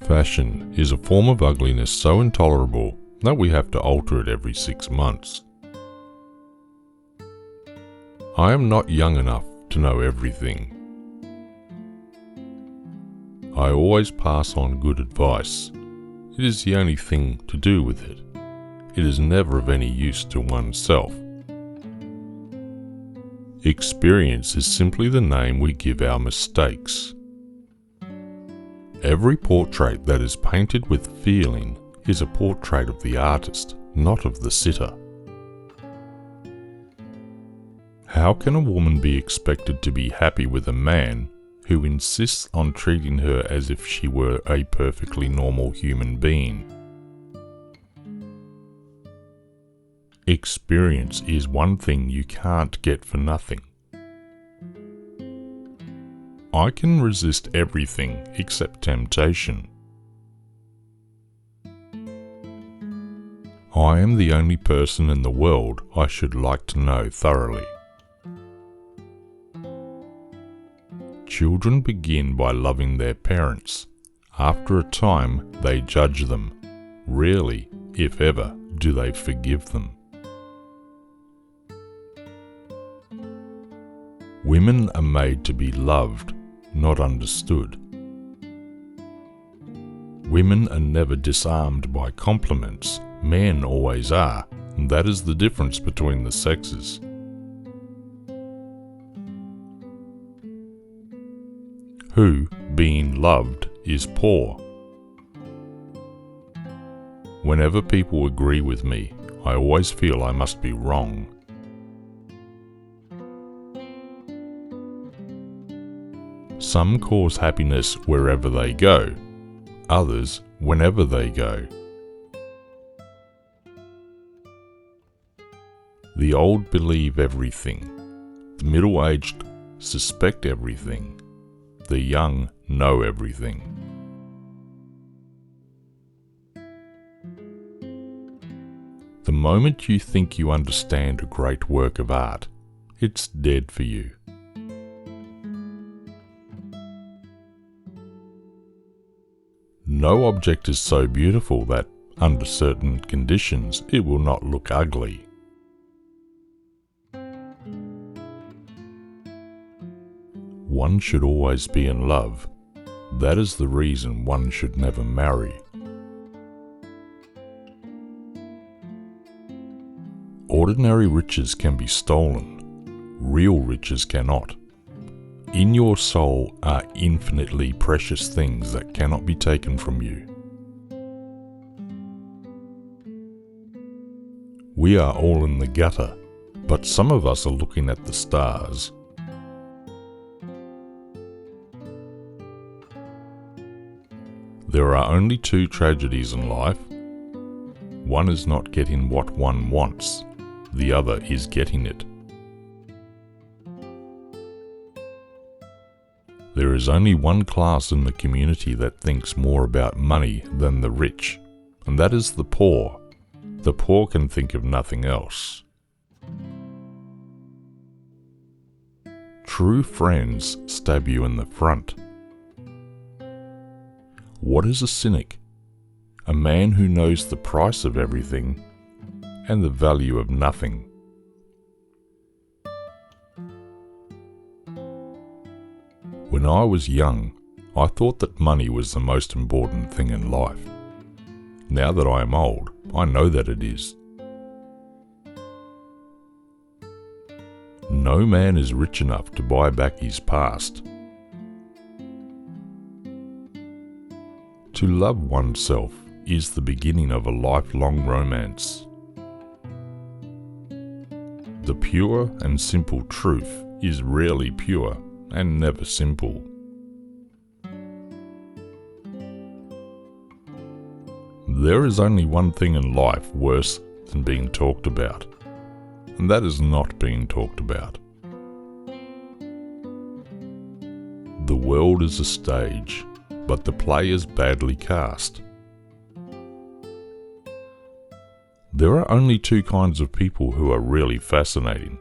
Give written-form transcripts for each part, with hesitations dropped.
Fashion is a form of ugliness so intolerable that we have to alter it every 6 months. I am not young enough to know everything. I always pass on good advice. It is the only thing to do with it. It is never of any use to oneself. Experience is simply the name we give our mistakes. Every portrait that is painted with feeling is a portrait of the artist, not of the sitter. How can a woman be expected to be happy with a man who insists on treating her as if she were a perfectly normal human being? Experience is one thing you can't get for nothing. I can resist everything except temptation. I am the only person in the world I should like to know thoroughly. Children begin by loving their parents. After a time, they judge them. Rarely, if ever, do they forgive them. Women are made to be loved, not understood. Women are never disarmed by compliments. Men always are, and that is the difference between the sexes. Who, being loved, is poor? Whenever people agree with me, I always feel I must be wrong. Some cause happiness wherever they go, others whenever they go. The old believe everything, the middle-aged suspect everything, the young know everything. The moment you think you understand a great work of art, it's dead for you. No object is so beautiful that, under certain conditions, it will not look ugly. One should always be in love. That is the reason one should never marry. Ordinary riches can be stolen. Real riches cannot. In your soul are infinitely precious things that cannot be taken from you. We are all in the gutter, but some of us are looking at the stars. There are only 2 tragedies in life. One is not getting what one wants. The other is getting it. There is only one class in the community that thinks more about money than the rich, and that is the poor. The poor can think of nothing else. True friends stab you in the front. What is a cynic? A man who knows the price of everything and the value of nothing. When I was young, I thought that money was the most important thing in life. Now that I am old, I know that it is. No man is rich enough to buy back his past. To love oneself is the beginning of a lifelong romance. The pure and simple truth is rarely pure and never simple. There is only one thing in life worse than being talked about, and that is not being talked about. The world is a stage, but the play is badly cast. There are only 2 kinds of people who are really fascinating.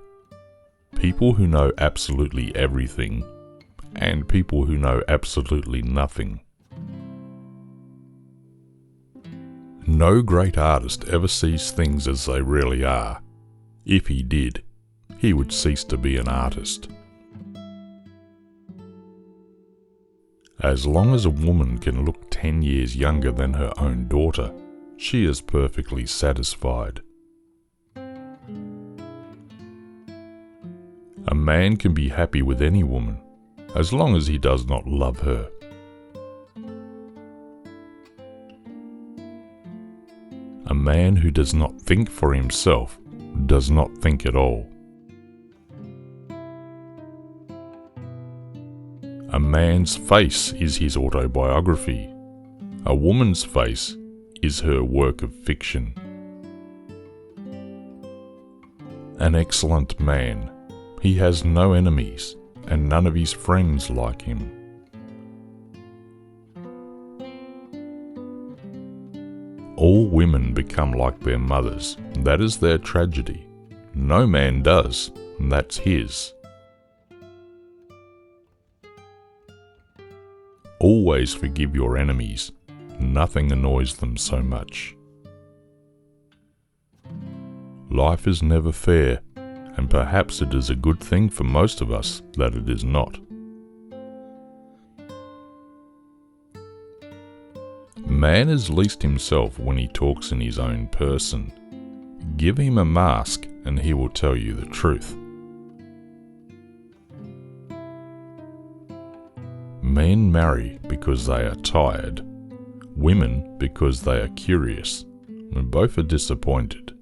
People who know absolutely everything, and people who know absolutely nothing. No great artist ever sees things as they really are. If he did, he would cease to be an artist. As long as a woman can look 10 years younger than her own daughter, she is perfectly satisfied. A man can be happy with any woman, as long as he does not love her. A man who does not think for himself does not think at all. A man's face is his autobiography. A woman's face is her work of fiction. An excellent man. He has no enemies, and none of his friends like him. All women become like their mothers. That is their tragedy. No man does. That's his. Always forgive your enemies. Nothing annoys them so much. Life is never fair, and perhaps it is a good thing for most of us that it is not. Man is least himself when he talks in his own person. Give him a mask and he will tell you the truth. Men marry because they are tired. Women because they are curious. And both are disappointed.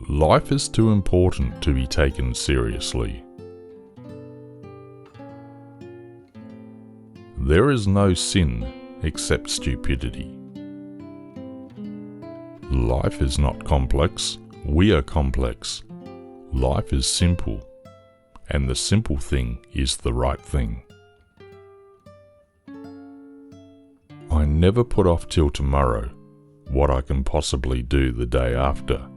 Life is too important to be taken seriously. There is no sin except stupidity. Life is not complex, we are complex. Life is simple, and the simple thing is the right thing. I never put off till tomorrow what I can possibly do the day after.